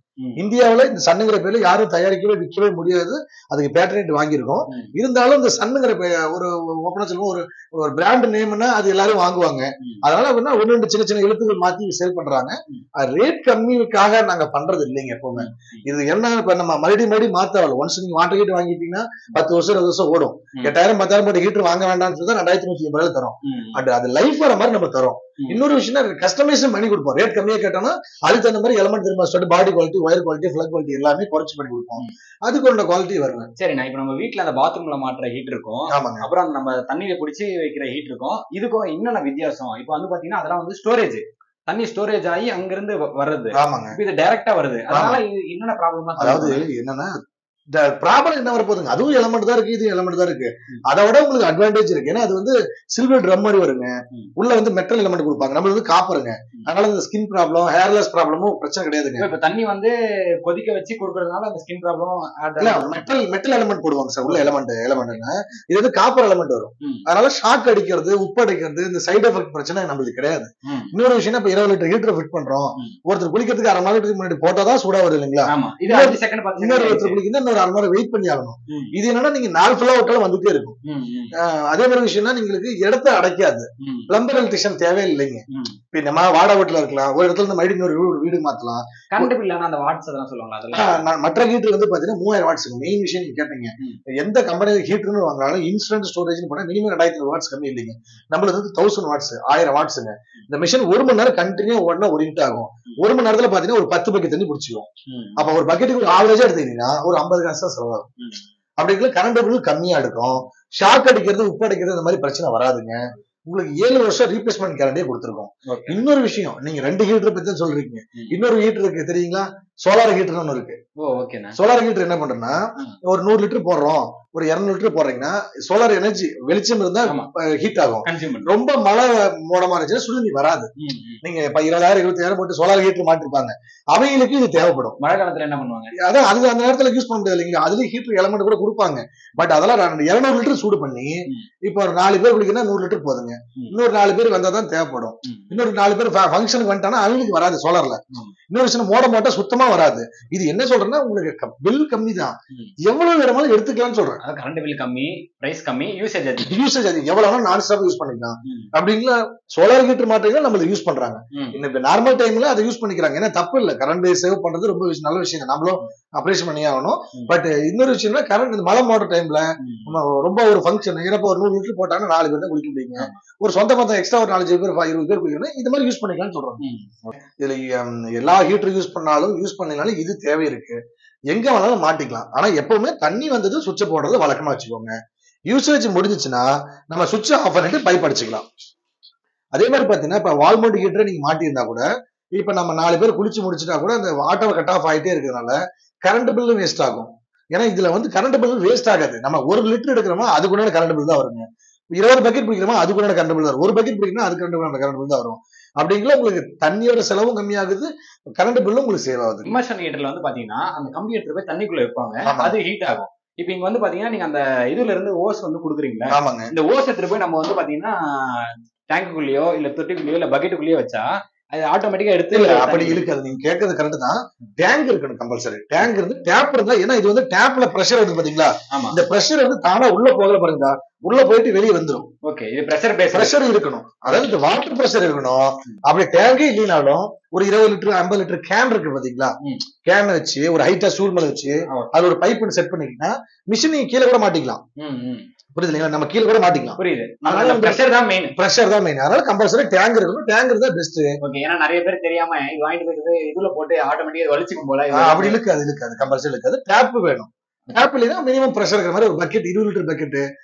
இந்தியாவில இந்த சன்னுங்கிற பேர்ல யாரும் தயாரிக்கவே விற்கவே முடியாது. அதுக்கு பேட்டர்ன் வாங்கியிருக்கோம். இருந்தாலும் இந்த சன்னுங்கிற ஒரு ஓப்பனா சொல்லுவோம், ஒரு பிராண்ட் நேம்னா அது எல்லாரும் வாங்குவாங்க. அதனால ஒன்னு ரெண்டு சின்ன சின்ன எழுத்துக்கள் மாத்தி சேல் பண்றாங்க. ரேட் கம்மிக்காக நாங்க பண்றது இல்லைங்க எப்பவுமே. இது என்ன, இப்ப நம்ம மறுபடியும் மாத்தவல ஒன்ஸ் நீங்க வாட்டர் ஹீட்டர் வாங்கிட்டீங்கன்னா 10 வருஷம் 20 வருஷம் ஓடும். 8000 10,000 போட்டு ஹீட்டர் வாங்க வேண்டாம்னு சொல்லி 2150 தரோம். அது லைஃப் வர மாதிரி நம்ம தரோம். இன்னொரு விஷயம், கஸ்டமைசேஷன் பண்ணி கொடுப்போம். ரேட் கம்மியா கேட்டோம்னா அதுக்கு தகுந்த மாதிரி element thermostat, body quality, wire quality, plug quality எல்லாமே குறைச்சு பண்ணி கொடுப்போம். அதுக்கு ஒரு குவாலிட்டி வருங்க. சரி, நான் இப்ப நம்ம வீட்டுல அந்த பாத்ரூம்ல மாட்டுற ஹீட் இருக்கும், அப்புறம் நம்ம தண்ணியில பிடிச்சி வைக்கிற ஹீட் இருக்கும். இதுக்கும் என்னென்ன வித்தியாசம்? இப்ப வந்து பாத்தீங்கன்னா அதெல்லாம் வந்து ஸ்டோரேஜ், தண்ணி ஸ்டோரேஜ் ஆகி அங்கிருந்து வருது. ஆமாங்க, இது டைரக்டா வருது. அதனால என்னென்ன ப்ராப்ளம்? அதாவது என்னன்னா, இந்த ப்ராப்ளம் என்ன வர போதுங்க, அதுவும் எலமெண்ட் தான் இருக்கு, இது எலமெண்ட் தான் இருக்கு. அதை விட உங்களுக்கு அட்வான்டேஜ் இருக்கு. ஏன்னா அது வந்து சில்வர் ட்ரம் மாதிரி வருங்க, உள்ள வந்து மெட்டல் எலமெண்ட் கொடுப்பாங்க, நம்மளுக்கு வந்து காப்பருங்க. அதனால இந்த ஸ்கின் ப்ராப்ளம், ஹேர்லெஸ் ப்ராப்ளமும் பிரச்சனை கிடையாதுங்க. இப்ப தண்ணி வந்து கொதிக்க வச்சு கொடுக்கறதுனால அந்த ஸ்கின் ப்ராப்ளம் மெட்டல் எலமெண்ட் போடுவாங்க சார். உள்ள எலமெண்ட் இது வந்து காப்பர் எலமெண்ட் வரும். அதனால ஷாக் அடிக்கிறது, உப்பு அடிக்கிறது, இந்த சைடு எஃபெக்ட் பிரச்சனை நம்மளுக்கு கிடையாது. இன்னொரு விஷயம், இப்ப 20 லிட்டர் ஹீட்டர் ஃபிட் பண்றோம், ஒருத்தர் குளிக்கிறதுக்கு 1/2 மணி நேரத்துக்கு முன்னாடி போட்டாதான் சூடா வருது இல்லைங்களா. இன்னொரு ஒருத்தர் குளிக்கிறது இன்னொரு 1/2 மணி நேரம் வெயிட் பண்ணி ஆகணும். இது என்னன்னா நீங்க நாள் ஃபுல்லா விட்டாலும் வந்துட்டே இருக்கும். அதே மாதிரி விஷயம்னா நீங்களுக்கு இடத்த அடைக்காது, பிளம்பர் எலக்ட்ரிஷியன் தேவையில்லைங்க. இப்ப நம்ம வாடகை வீட்டுல இருக்கலாம், ஒரு இடத்துல இருந்து மறுபடியும் ஒரு வீடு மாத்தலாம். மற்ற ஹீட்டர் வந்து பாத்தீங்கன்னா 3000 வாட்ஸ். மெயின் விஷயம் நீங்க கேட்டீங்க, எந்த கம்பெனி ஹீட்டர்னு வாங்கினாலும் இன்ஸ்டன்ட் ஸ்டோரேஜ் போனா மினிமம் 2500 வாட்ஸ் கம்மி இல்லைங்க. நம்மளுக்கு வந்து 1000 வாட்ஸ் 1000 வாட்ஸ்ங்க. இந்த மிஷின் 1 மணி நேரம் கண்டினியூ ஓடினா 1 ஹீட் ஆகும். 1 மணி நேரத்துல பாத்தீங்கன்னா ஒரு 10 பக்கெட் தண்ணி பிடிச்சிக்கும். அப்ப ஒரு பக்கெட்டுக்கு ஒரு ஆவரேஜா எடுத்தீங்கன்னா ஒரு 50 காசு தான் செலவாகும். அப்படி இருக்கல கரண்ட் பில் கம்மியா எடுக்கும். ஷாக் அடிக்கிறது, உப்பு அடிக்கிறது இந்த மாதிரி பிரச்சனை வராதுங்க. உங்களுக்கு 7 வருஷம் ரீப்ளேஸ்மெண்ட் கேரண்டியே கொடுத்துருக்கோம். இன்னொரு விஷயம், நீங்க 2 ஹீட்டர் பத்தி தான் சொல்றீங்க, இன்னொரு ஹீட்டர் இருக்கு தெரியுங்களா, சோலார் ஹீட்டர் ஒன்னு இருக்கு. சோலார் ஹீட்டர் என்ன பண்றோம்னா, ஒரு 100 லிட்டர் போடுறோம், ஒரு 200 லிட்டர் போடுறீங்கன்னா சோலார் எனர்ஜி வெளிச்சம் இருந்தா ஹீட் ஆகும். ரொம்ப மழை மோடமா இருந்துச்சுன்னா சுடுதண்ணி வராது. நீங்க இப்ப 20,000 20,000 போட்டு சோலார் ஹீட்டர் மாட்டிருப்பாங்க, அவங்களுக்கு இது தேவைப்படும். மழை காலத்துல என்ன பண்ணுவாங்க? அதான் அது அந்த நேரத்துல யூஸ் பண்ண முடியாது இல்லைங்களா, அதுலயும் ஹீட்டர் எலமெண்ட் கூட கொடுப்பாங்க. பட் அதெல்லாம் 200 லிட்டர் சூடு பண்ணி இப்ப ஒரு 4 பேர் குடிக்கணும் 100 லிட்டர் போதுங்க. இன்னொரு 4 பேர் வந்தாதான் தேவைப்படும். இன்னொரு 4 பேர் ஃபங்க்ஷனுக்கு வந்துட்டாங்கன்னா அவங்களுக்கு வராது சோலார்ல. இன்னொரு விஷயம் மோட மாட்டா சுத்தமா வராது. இது என்ன சொல்றேன்னா உங்களுக்கு பில் கம்மி தான், எவ்வளவு வேணுமாலும் எடுத்துக்கலாம்னு சொல்றேன். கரண்ட் பில் கம்மி, பிரைஸ் கம்மி, யூசேஜ் அதிகம், எவ்வளவு நான் ஸ்டாப் யூஸ் பண்ணிக்கலாம். அப்படிங்களா சோலார் ஹீட்டர் மாட்டீங்கன்னா நம்ம யூஸ் பண்றாங்க. இந்த நார்மல் டைம்ல அதை யூஸ் பண்ணிக்கிறாங்க. ஏன்னா தப்பு இல்ல, கரண்ட் சேவ் பண்றது ரொம்ப நல்ல விஷயம், நம்மளும் அப்ரேஷன் பண்ணி ஆகணும். பட் இன்னொரு விஷயம்னா கரண்ட் இந்த மழை மாட டைம்ல ரொம்ப ஒரு ஃபங்க்ஷன் ஒரு 100 லிட்டர் போட்டாங்கன்னா 4 பேர் தான் குடிக்க முடியுங்க. ஒரு சொந்த மொத்தம் எக்ஸ்ட்ரா ஒரு 4 பேர் 20 பேர் குடிக்கணும், இந்த மாதிரி யூஸ் பண்ணிக்கலாம்னு சொல்றாங்க. இதுல எல்லா ஹீட்டர் யூஸ் பண்ணாலும் யூஸ் பண்ணாலும் இது தேவை இருக்கு, எங்க வேணாலும் மாட்டிக்கலாம். ஆனா எப்பவுமே தண்ணி வந்தது சுவிட்ச போடுறது வழக்கமா வச்சுக்கோங்க. யூசேஜ் முடிஞ்சிச்சுன்னா நம்ம சுவிட்ச் ஆஃப் பண்ணிட்டு பைப் அடிச்சுக்கலாம். அதே மாதிரி பாத்தீங்கன்னா இப்ப வால்மவுண்ட் ஹீட்டரை நீங்க மாட்டியிருந்தா கூட இப்ப நம்ம 4 பேர் குளிச்சு முடிச்சுட்டா கூட அந்த ஆட்டோ கட் ஆஃப் ஆயிட்டே இருக்கிறதுனால கரண்ட் பில்லு வேஸ்ட் ஆகும். ஏன்னா இதுல கரண்ட் பில் வேஸ்ட் ஆகாது. நம்ம 1 லிட்டர் எடுக்கிறோமா அதுக்குள்ள கரண்ட் பில் தான் வருங்க. 20 பக்கெட் பிடிக்கிறோமா அதுக்குள்ள கரண்ட் பில் தான் வரும். 1 பக்கெட் பிடிக்கணும் அதுக்கு கரண்ட் பில் தான் வரும். அப்படிங்களா உங்களுக்கு தண்ணியோட செலவும் கம்மியாகுது, கரண்ட் பில்லும் உங்களுக்கு சேவ் ஆகுது. இமர்ஷன் ஹீட்டர்ல பாத்தீங்கன்னா அந்த கம்பி எடுத்து போய் தண்ணிக்குள்ள வைப்பாங்க, அது ஹீட் ஆகும். இப்ப இங்க பாத்தீங்கன்னா நீங்க அந்த இதுல இருந்து ஓஸ் குடுக்குறீங்களா, ஆமாங்க. இந்த ஓஸ் எடுத்துட்டு போய் நம்ம பாத்தீங்கன்னா டேங்குக்குள்ளேயோ இல்ல தொட்டிக்குள்ளேயோ இல்ல பக்கெட்டுக்குள்ளேயோ வச்சா அது ஆட்டோமேட்டிக்கா எடுத்து அப்படி இருக்காது. நீங்க கேட்கறது கரெக்ட் தான். டேங்க் இருக்கணும் கம்பல்சரி. டேங்க் இருந்து டேப் இருந்தா, ஏன்னா இது டேப்ல பிரஷர் வருது பாத்தீங்களா, இந்த பிரஷர் தானா உள்ள போகல பாருங்க, உள்ள போயிட்டு வெளியே வந்துடும். ஓகே, இது பிரஷர் இருக்கணும். அதாவது இந்த வாட்டர் பிரஷர் இருக்கணும். அப்படி டேங்கே இல்லைனாலும் ஒரு 20 லிட்டர் 50 லிட்டர் கேன் இருக்கு பாத்தீங்களா, கேன் வச்சு ஒரு ஹைட்டா சூழ் மேல வச்சு அது ஒரு பைப் செட் பண்ணிக்கிட்டா மிஷின் நீங்க கீழே கூட மாட்டிக்கலாம். புரியுது இல்லைங்களா, நம்ம கீழே கூட மாட்டிக்கலாம். புரியுது. அதனால பிரஷர் தான் மெயின். அதனால கம்பல்சரி டேங்க் இருக்கணும். டேங்க் இருந்தா பெஸ்ட். ஓகே, ஏன்னா நிறைய பேர் தெரியாம இது வாங்கிட்டு போயிட்டு இதுல போட்டு ஆட்டோமேட்டிக்கா வலிச்சுக்கும் போல. அப்படி இருக்காது கம்பல்சரி இருக்காது. டேப் வேணும். டேப் இல்லைன்னா மினிமம் பிரஷர் இருக்கிற மாதிரி ஒரு bucket 20 litre bucket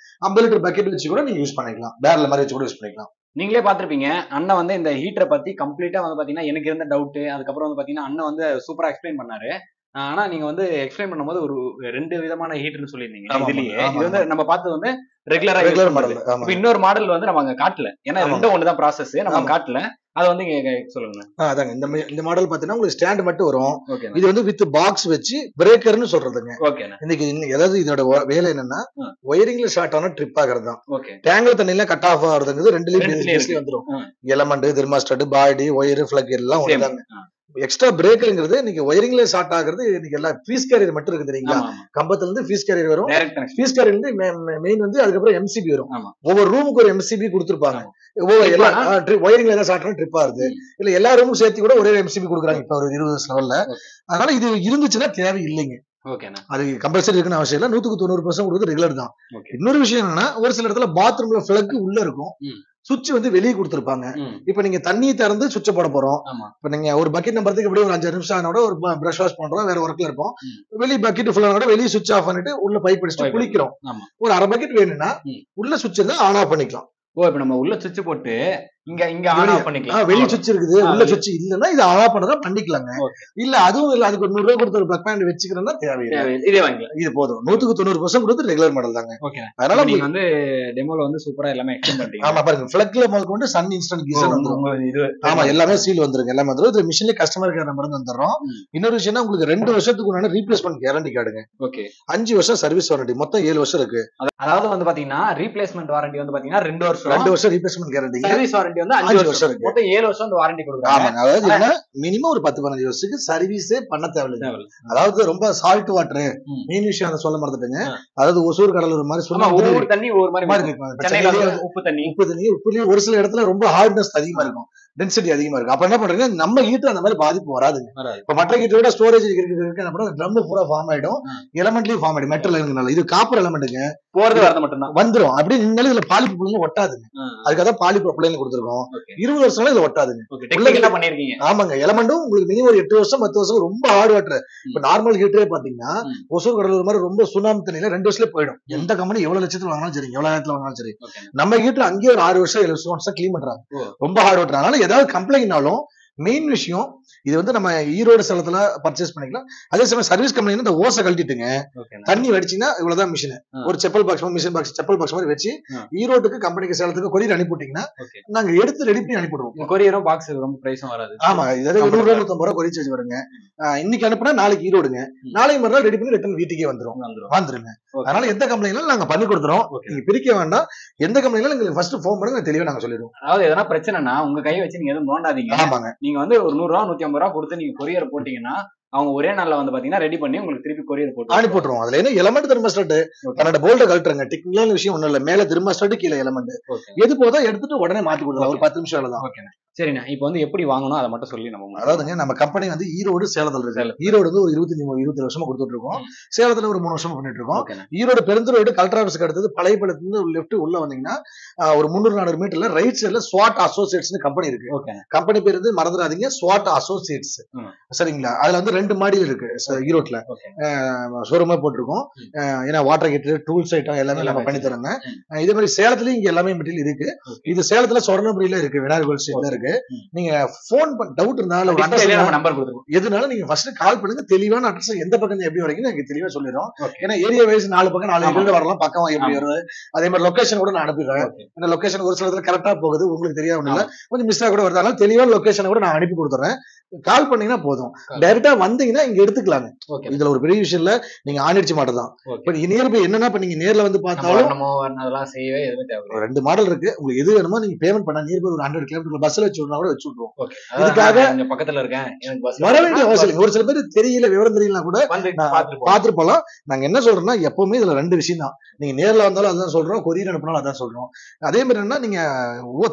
50 litre bucket வச்சு கூட நீங்க யூஸ் பண்ணிக்கலாம். பேரல் மாதிரி வச்சு கூட யூஸ் பண்ணிக்கலாம். நீங்களே பாத்திருப்பீங்க, அண்ணன் இந்த ஹீட்டரை பத்தி கம்ப்ளீட்டா பாத்தீங்கன்னா எனக்கு இருந்த டவுட், அதுக்கப்புறம் பாத்தீங்கன்னா அண்ணன் சூப்பரா எக்ஸ்பிளைன் பண்ணாரு. ஆனா நீங்க எக்ஸ்பிளைன் பண்ணும்போது ஒரு 2 விதமான ஹீட்டர்னு சொல்லியிருந்தீங்க. இதுலயே இது நம்ம பார்த்தது ரெகுலர் மாடல். இப்ப இன்னொரு மாடல் நம்ம அங்க காட்டல, ஏன்னா ரெண்டும் ஒண்ணுதான் ப்ராசஸ், நம்ம காட்டல. அது இங்க சொல்லுங்க. அதாங்க இந்த மாடல் பாத்தீங்கன்னா உங்களுக்கு ஸ்டாண்ட் மட்டும் வரும். இது வித் பாக்ஸ் வச்சு பிரேக்கர்னு சொல்றதுங்க. இன்னைக்கு அதாவது இதோட வேலை என்னன்னா ஒயரிங்ல ஷார்ட் ஆன ட்ரிப் ஆகிறது தான். டேங்க்ல தண்ணில கட் ஆஃப் ஆகுறது 2 வந்துடும். எலமெண்ட், தெர்மாஸ்டாட், பாடி, ஒயர், பிளக் எல்லாம் ஒண்ணுதாங்க. எக்ஸ்ட்ரா பிரேக்கர்ங்கிறது நீங்க ஒயரிங்ல ஷார்ட் ஆகுறது இன்னைக்கு எல்லாம் ஃபீஸ் கேரியர் மட்டும் இருக்கு தெரியுங்களா, கம்பத்துல இருந்து ஃபீஸ் கேரியர் வரும். ஃபீஸ் கேரியர் இருந்து மெயின் அதுக்கப்புறம் எம்சிபி வரும். ஒவ்வொரு ரூமுக்கு ஒரு எம்சிபி கொடுத்துருப்பாங்க. ஒயரிங்ல ஏதாவது ஷார்ட் ஆன ட்ரிப் ஆகுது இல்ல எல்லா ரூமும் சேர்த்து கூட ஒரே எம்சிபி கொடுக்குறாங்க இப்ப ஒரு 20 லெவல்ல. அதனால இது இருந்துச்சுன்னா தேவை இல்லைங்க. அது கம்பல்சரி இருக்குன்னு அவசியம் இல்ல. 100% கொடுக்குறது ரெகுலர் தான். இன்னொரு விஷயம் என்னன்னா ஒரு சில இடத்துல பாத்ரூம்ல பிளக் உள்ள இருக்கும், சுவிட்ச் வெளியே கொடுத்துருப்பாங்க. இப்ப நீங்க தண்ணி திறந்து சுவிட்ச போட போறோம். இப்ப நீங்க ஒரு பக்கெட் நம்பறதுக்கு எப்படியும் ஒரு 5 நிமிஷம் ஆனோட ஒரு பிரஷ் வாஷ் பண்றோம், வேற ஒர்க்ல இருப்போம், வெளியே பக்கெட் ஃபுல்லா வெளியே சுவிட்ச் ஆஃப் பண்ணிட்டு உள்ள பைப் அடிச்சுட்டு குளிக்கிறோம். ஒரு அரை பக்கெட் வேணும்னா உள்ள சுவிட்ச் இருந்தா ஆன் ஆஃப் பண்ணிக்கலாம். இப்ப நம்ம உள்ள சுவிட்ச் போட்டு இங்க ஆன் ஆஃப் பண்ணிக்கலாம். வெளிய சுவிட்ச் இருக்குது, உள்ள சுவிட்ச் இல்லன்னா இது ஆன் ஆஃப் பண்ணதா பண்ணிக்கலாங்க. இல்ல அதுவும் இல்ல, அதுக்கு ஒரு 100 ரூபாய் கொடுத்து ஒரு பிளக் பாயிண்ட் வச்சுக்கிறேன்னா தேவையில்லை, இதே வாங்கிக்கலாம். இது போதும். 100% கொடுத்து ரெகுலர் மாடல் தாங்க. அதனால நீங்க டெமோல சூப்பரா எல்லாமே எக்ஸ்பிளைன் பண்றீங்க. ஆமா பாருங்க, பிளக்ல முதல்ல கொண்டு சன் இன்ஸ்டன்ட் கீசர் வந்துரும். ஆமா எல்லாமே சீல் வந்துருங்க, எல்லாமே வந்துரும். இது மிஷின்ல கஸ்டமர் கேர் நம்பர் வந்துறோம். இன்னொரு விஷயம்னா உங்களுக்கு 2 வருஷத்துக்கு உண்டான ரீப்ளேஸ்மெண்ட் கேரண்டி கார்டுங்க. 5 வருஷம் சர்வீஸ் வாரண்டி, மொத்தம் 7 வருஷம் இருக்கு. அதாவது பாத்தீங்கன்னா ரீப்ளேஸ்மெண்ட் வாரண்டி பாத்தீங்கன்னா 2 வருஷம், 2 வருஷம் ரீப்ளேஸ்மெண்ட் கேரண்டி, சர்வீஸ் வாரண்டி 5 வருஷம், மொத்தம் 7 வருஷம் வாரண்டி கொடுக்குறாங்க. அதாவது என்ன மினிமம் ஒரு 10-15 வருஷத்துக்கு சர்வீஸே பண்ண தேவையில்லை. அதாவது ரொம்ப சால்ட் வாட்டர் மெயின் விஷயம் அதை சொல்ல மறந்துட்டுங்க. அதாவது ஒசூர் கடலூர் மாதிரி சொன்னா ஒவ்வொரு தண்ணி ஒவ்வொரு மாதிரி இருக்கும். உப்பு தண்ணி ஒரு சில இடத்துல ரொம்ப ஹார்ட்னஸ் அதிகமா இருக்கும், டென்சிட்டி அதிகமா இருக்கு. அப்ப என்ன பண்றீங்க, நம்ம ஹீட்டர் அந்த மாதிரி பாதிப்பு வராதுங்க. இப்ப மற்ற ஹீட்டர் விட ஸ்டோரேஜ் இருக்கு, ட்ரம் பூரா ஃபார்ம் ஆயிடும், எலமெண்ட்லயும் ஃபார்ம் ஆயிடும். மெட்டல் எலமெண்ட், இது காப்பர் எலமெண்ட்டுங்க, போறது வரது மட்டும் தான் வந்துரும். அப்படி நின்னாலும் இதுல பாலிப்ரோபிளேன் ஒட்டாதுங்க. அதுக்காக பாலிப்ரோபிளேன் கொடுத்துருக்கோம். 20 வருஷம் இதுல ஒட்டாதுங்க. ஆமாங்க, எலமெண்டும் உங்களுக்கு மினிமம் ஒரு 8 வருஷம் 10 வருஷம் ரொம்ப ஹார்ட் வாட்டர். இப்ப நார்மல் ஹீட்டரே பாத்தீங்கன்னா ஒசூர் கடலூர் மாதிரி ரொம்ப சுனாமி தண்ணியில 2 வருஷத்துல போயிடும். எந்த கம்பெனி எவ்வளவு லட்சத்துல வாங்கினாலும் சரி, எவ்வளவு நேரத்துல வாங்கினாலும் சரி, நம்ம ஹீட்டர் அங்கேயே ஒரு 6 வருஷம் 7 வருஷம் கிளீன் பண்றாங்க. ரொம்ப ஹார்ட் வாட்டர். அதனால ஏதாவது கம்ப்ளைண்ட்னாலும் மெயின் விஷயம் இது வந்து நம்ம ஈரோடு சேலத்துல பர்ச்சேஸ் பண்ணிக்கலாம். அதே சமயம் சர்வீஸ் கம்பெனி இந்த ஓசை கழட்டிட்டுங்க தண்ணி வடிச்சீங்கன்னா இவ்வளவுதான் மிஷின், ஒரு chappal box machine box chappal box மாதிரி வச்சு ஈரோட்டுக்கு கம்பெனிக்கு சேலத்துக்கு கொரியர் அனுப்பிவிட்டீங்கன்னா நாங்க எடுத்து ரெடி பண்ணி அனுப்பிடுவோம். கொரியரும் பாக்ஸ் ரொம்ப பிரைஸும் வராது. ஆமா, இதாவது 150 ரூபா கொரியர் சார்ஜ் வருங்க. இன்னைக்கு அனுப்புனா நாளைக்கு ஈரோடுங்க, நாளைக்கு மறுநாள் ரெடி பண்ணி ரிட்டர்ன் வீட்டுக்கே வந்துருங்க. அதனால எந்த கம்பெனிலும் நாங்க பண்ணி கொடுத்துறோம், நீங்க பிரிக்க வேண்டாம். எந்த கம்பெனிலும் எங்களுக்கு ஃபர்ஸ்ட் ஃபோன் பண்ணுங்க, தெளிவா நாங்க சொல்லிடுவோம். அதாவது எதனா பிரச்சனைனா உங்க கை வச்சு நீங்க எதுவும் நோண்டாதீங்க. ஆமாங்க, நீங்க வந்து ஒரு 100 ரூபா 150 ரூபா கொடுத்து நீங்க கொரியர் போட்டீங்கன்னா அவங்க ஒரே நாள்ல வந்து பாத்தீங்கன்னா ரெடி பண்ணி உங்களுக்கு திருப்பி கொரியர் போட்டு அனுப்பிட்டுருவோம். அதுல என்ன எலமெண்ட் தெர்மோஸ்டாட் என்னோட போல்ட கழட்டுறங்க, டெக்னிக்கலான விஷயம் ஒண்ணும் இல்ல. மேல தெர்மோஸ்டாட் கீழே எலமெண்ட் எது போதோ எடுத்துட்டு உடனே மாத்தி கொடுக்கலாம், ஒரு 10 நிமிஷம் தான். சரிண்ணா, இப்போ வந்து எப்படி வாங்கணும் அதை மட்டும் சொல்லி நம்ம. அதாவதுங்க நம்ம கம்பெனி வந்து ஈரோடு சேலத்துல இருக்கு. ஈரோடு வந்து ஒரு 20 வருஷமா கொடுத்துட்டு இருக்கோம். சேலத்துல ஒரு 3 வருஷமா பண்ணிட்டு இருக்கோம். ஈரோடு பெருந்துறை கலெக்டர் ஆஃபீஸ்க்கு அடுத்தது பழையபாளையத்துல இருந்து லெஃப்ட் உள்ள வந்தீங்கன்னா ஒரு 300-400 மீட்டர்ல ரைட் சைடுல ஸ்வாட் அசோசியேட்ஸ் கம்பெனி இருக்கு. கம்பெனி பேர் வந்து மறந்துடாதீங்க, ஸ்வாட் அசோசியேட்ஸ். சரிங்களா, அதுல வந்து 2 மாடியில் இருக்கு ஈரோட்ல. ஷோரூமா போட்டிருக்கோம். ஏன்னா வாட்டர் ஹீட்டர், டூல்ஸ் ஐட்டம் எல்லாமே நம்ம பண்ணி தரோங்க. இதே மாதிரி சேலத்துலயும் இங்க எல்லாமே மெட்டீரியல் இருக்கு. இது சேலத்துல சொர்ணபுரியில இருக்கு, விநாயகர் கோவில் ஸ்ட்ரீட்ல இருக்கு. நீங்க போன் டவுட் இருந்தாலும் எதுனாலும் நீங்க ஃபர்ஸ்ட் கால் பண்ணுங்க. தெளிவான அட்ரஸ் எந்த பக்கம் எப்படி வரைக்கும் எனக்கு தெளிவா சொல்லிடுறோம். ஏன்னா ஏரியா வைஸ் 4 பக்கம் 4 வீடு வரலாம், பக்கம் எப்படி வருது. அதே மாதிரி லொகேஷன் கூட நான் அனுப்பிடுறேன். ஏன்னா லொகேஷன் ஒரு சில இடத்துல கரெக்டா போகுது, உங்களுக்கு தெரியாம இல்ல, கொஞ்சம் மிஸ்டேக் கூட வருது. அதனால தெளிவான லொகேஷன் கூட நான் அனுப்பி கொடுத்துறேன். கால் பண்ணீங்கன்னா போதும், டைரக்டா வந்தீங்கன்னா இங்க எடுத்துக்கலாங்க. இதுல ஒரு பெரிய விஷயம் இல்ல, நீங்க ஆணிடிச்சு மாட்டல் தான். நியர்பை என்னன்னா இப்ப நீங்க நேர்ல வந்து பார்த்தாலும் 2 மாடல் இருக்கு. உங்களுக்கு எது வேணுமோ நீங்க பேமெண்ட் பண்ணா நியர்பை ஒரு 100 கிலோமீட்டர் பஸ்ல வச்சு விடணும் கூட வச்சு விட்டுருவோம். இதுக்காக பக்கத்துல இருக்கேன் வர வேண்டிய அவசியம் இல்லை. ஒரு சில பேர் தெரியல, விவரம் தெரியல கூட பாத்துட்டு போலாம். நாங்க என்ன சொல்றோம்னா எப்பவுமே இதுல 2 விஷயம் தான். நீங்க நேர்ல வந்தாலும் அதான் சொல்றோம், கொரியர் அனுப்பினாலும் அதான் சொல்றோம். அதே மாதிரி என்ன, நீங்க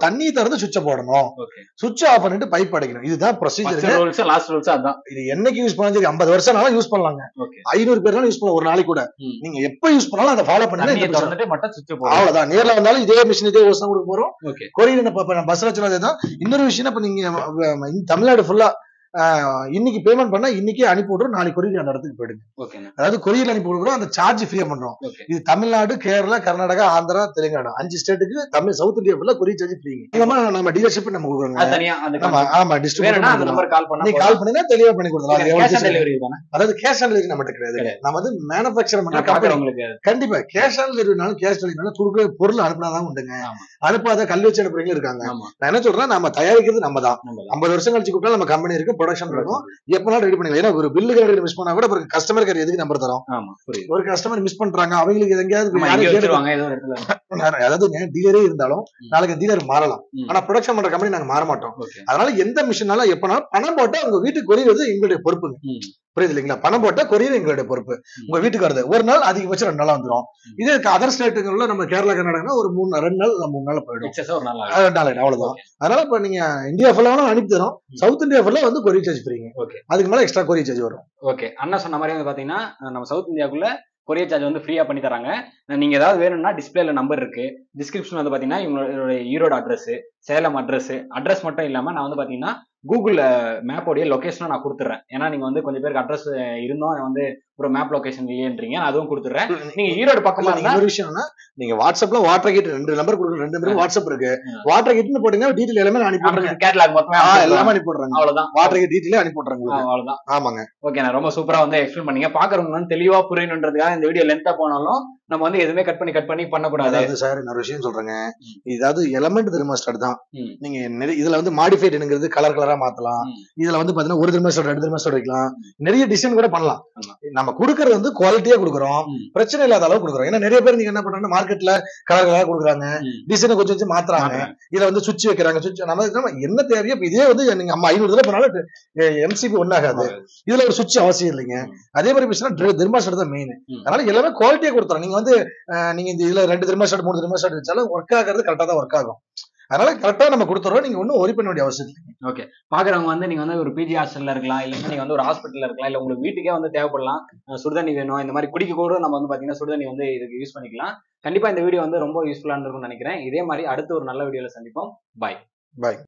தண்ணி திறந்து சுவிட்ச போடணும், சுவிட்ச் ஆஃப் பண்ணிட்டு பைப் அடைக்கணும். இதுதான் ப்ரொசீஜர். இது என்னைக்கு யூஸ் பண்ணாலும் சரி, 50 வருஷம் யூஸ் பண்ணலாங்க, 500 பேர்னாலும் யூஸ் பண்ணலாம் ஒரு நாளைக்கு கூட. நீங்க எப்ப யூஸ் பண்ணாலும் அதை ஃபாலோ பண்ணி அவ்வளவுதான். நேர்ல வந்தாலும் இதே மிஷின் இதே ஓசை கொடுக்க போறோம். கொரியர் பஸ்ல வச்சுதான். இன்னொரு விஷயம், இப்ப நீங்க தமிழ்நாடு ஃபுல்லா இன்னைக்கு பேமெண்ட் பண்ணா இன்னைக்கே அனுப்பி விடுறோம், நாளைக்கு கொரியர் அந்த இடத்துக்கு போயிடுங்க. அதாவது கொரியர் அனுப்பி விடுறோம், அந்த சார்ஜ் ஃப்ரீயா பண்றோம். இது தமிழ்நாடு, கேரளா, கர்நாடகா, ஆந்திரா, தெலுங்கானா 5 ஸ்டேட்டுக்கு தமிழ் சவுத் இந்தியா ஃபுல்லா கொரியர் சார்ஜ் ஃப்ரீங்க. நம்ம டீலர்ஷிப் நம்ம கொடுக்குறோம். ஆமா, டிஸ்ட்ரிபியூட்டர் நீ கால் பண்ணீங்கன்னா தெளிவா பண்ணி கொடுக்கலாம். அதாவது கேஷ் ஆன் டெலிவரி நம்மகிட்ட கிடையாது. நம்ம வந்து மேனுஃபேக்சர் பண்ற கம்பெனி. கண்டிப்பா கேஷ் ஆன் டெலிவரினாலும் கேஷ் டெலிவரினாலும் கொடுக்குற பொருள் அனுப்பினாதான் உண்டுங்க. அனுப்பாத கல் வச்சு அனுப்புறீங்க இருக்காங்க. நான் என்ன சொல்றேன், நம்ம தயாரிக்கிறது நம்ம தான். 50 வருஷம் கழிச்சு கூப்பிட்டா நம்ம கம்பெனி இருக்கு, ப்ரொடக்ஷன் இருக்கும், எப்பனாலும் ரெடி பண்ணிக்கலாம். ஏன்னா ஒரு பில்லு கேர் மிஸ் பண்ணா கூட கஸ்டமர் கேர் எதுக்கு நம்பர் தரோம். ஒரு கஸ்டமர் மிஸ் பண்றாங்க, அவங்களுக்கு எங்கேயாவது அதாவது டீலரே இருந்தாலும் நாளைக்கு டீலர் மாறலாம். ஆனா ப்ரொடக்ஷன் பண்ற கம்பெனி நாங்க மாற மாட்டோம். அதனால எந்த மிஷினாலும் எப்பனாலும் பணம் போட்டா உங்க வீட்டுக்கு கொரியர் எங்களுடைய பொறுப்புங்க. புரியுது இல்லைங்களா? பணம் போட்டா கொரியர் எங்களுடைய பொறுப்பு. உங்க வீட்டுக்கு வருது ஒரு நாள், அதிகபட்சம் 2 நாள் வந்துடும். இதே அதர் ஸ்டேட்டுகள்ல நம்ம கேரளா, கர்நாடகா ஒரு 2 நாள் 3 நாள் போயிடும். 2 நாள் அவ்வளவுதான். அதனால இப்ப நீங்க இந்தியா ஃபுல்லா அனுப்பி தரோம். சவுத் இந்தியா ஃபுல்லா வந்து கொரியர் சார்ஜ் ஃப்ரீங்க. அதுக்கு மேல எக்ஸ்ட்ரா கொரியர் சார்ஜ் வரும். ஓகே, அண்ணா சொன்ன மாதிரி வந்து பாத்தீங்கன்னா நம்ம சவுத் இந்தியாவுக்குள்ள கொரியர் சார்ஜ் வந்து ஃப்ரீயா பண்ணி தராங்க. நீங்க ஏதாவது வேணும்னா டிஸ்பிளேல நம்பர் இருக்கு, டிஸ்கிரிப்ஷன் வந்து பாத்தீங்கன்னா இவங்களோட ஈரோடு அட்ரஸ், சேலம் அட்ரஸ் மட்டும் இல்லாம நான் வந்து பாத்தீங்கன்னா கூகுள் மேப்போடைய லொகேஷனும் நான் கொடுத்துறேன். ஏன்னா நீங்க வந்து கொஞ்சம் பேருக்கு அட்ரஸ் இருந்தோம் வந்து ஒரு மேப் லொகேஷன் இல்லையன்றீங்க, அதுவும் கொடுத்துறேன். நீங்க ஈரோடு பக்கமா ஒரு விஷயம்னா நீங்க வாட்ஸ்அப்ல வாட்டர் கேட் 2 நம்பர் கொடுக்குறேன், 2 நம்பர் வாட்ஸ்அப் இருக்கு. வாட்டர் கேட்னு போட்டீங்கன்னா டீடைல் எல்லாமே அனுப்பி விடுறேன். கேட்டலாக் மொத்தமா எல்லாமே அனுப்பி விடுறேன். அவ்வளவுதான், வாட்டர் கேட் டீடைல் அனுப்பி விடுறேன். அவ்வளவுதான். ஆமாங்க. ஓகே, நான் ரொம்ப சூப்பரா வந்து எக்ஸ்பிளைன் பண்ணீங்க. பாக்குறவங்க வந்து தெளிவா புரியணுன்றதுக்காக இந்த வீடியோ லென்த்தா போனாலும் நம்ம வந்து எதுவுமே கட் பண்ணி பண்ணக்கூடாது. சார் நான் ஒரு விஷயம் சொல்றேங்க, இதாவது எலமெண்ட் தெர்மோஸ்டாட் தான். நீங்க இதுல வந்து மாடிஃபைடுங்கிறது கலர் கலரா மாத்தலாம். இதுல வந்து பாத்தீங்கன்னா ஒரு தெர்மோஸ்டாட் 2 தெர்மோஸ்டாட் வைக்கலாம், நிறைய டிசைன் கூட பண்ணலாம். நம்ம கொடுக்கறது வந்து குவாலிட்டியா கொடுக்குறோம், பிரச்சனை இல்லாத அளவு கொடுக்குறோம். ஏன்னா நிறைய பேர் நீங்க என்ன பண்றாங்க, மார்க்கெட்ல கலர் கலரா கொடுக்குறாங்க, டிசைனை கொஞ்சம் மாத்துறாங்க. இதுல வந்து சுவிட்ச் வைக்கிறாங்க. சுவிட்ச் நம்ம என்ன தேவையோ இதே வந்து நீங்க 500 தடவை பண்ணாலும் எம்சிபி ஒன்னாகாது. இதுல ஒரு சுவிட்ச் அவசியம் இல்லைங்க. அதே மாதிரி தெர்மோஸ்டாட் தான் மெயின். அதனால எல்லாமே குவாலிட்டியா கொடுத்துறோம். நீங்க வந்து நீங்க இதுல 2 தெர்மோஸ்டாட் 3 தெர்மோஸ்டாட் வச்சாலும் ஒர்க் ஆகிறது கரெக்டா தான் ஒர்க் ஆகும். அதனால கரெக்டா நம்ம கொடுத்துறோம். நீங்க ஒன்னும் ஒரி பண்ண வேண்டிய அவசியம் இல்லை. ஓகே, பாக்குறவங்க வந்து நீங்க வந்து ஒரு பிஜி ஹாஸ்டல்ல இருக்கலாம், இல்ல நீங்க வந்து ஒரு ஹாஸ்பிட்டல்ல இருக்கலாம், இல்ல உங்களுக்கு வீட்டுக்கே வந்து தேவைப்படலாம், சுடுதண்ணி வேணும், இந்த மாதிரி குடிக்க கூட நம்ம வந்து பாத்தீங்கன்னா சுடுதண்ணி வந்து இதுக்கு யூஸ் பண்ணிக்கலாம். கண்டிப்பா இந்த வீடியோ வந்து ரொம்ப யூஸ்ஃபுல்லா இருக்கும்னு நினைக்கிறேன். இதே மாதிரி அடுத்த ஒரு நல்ல வீடியோல சந்திப்போம். பாய்.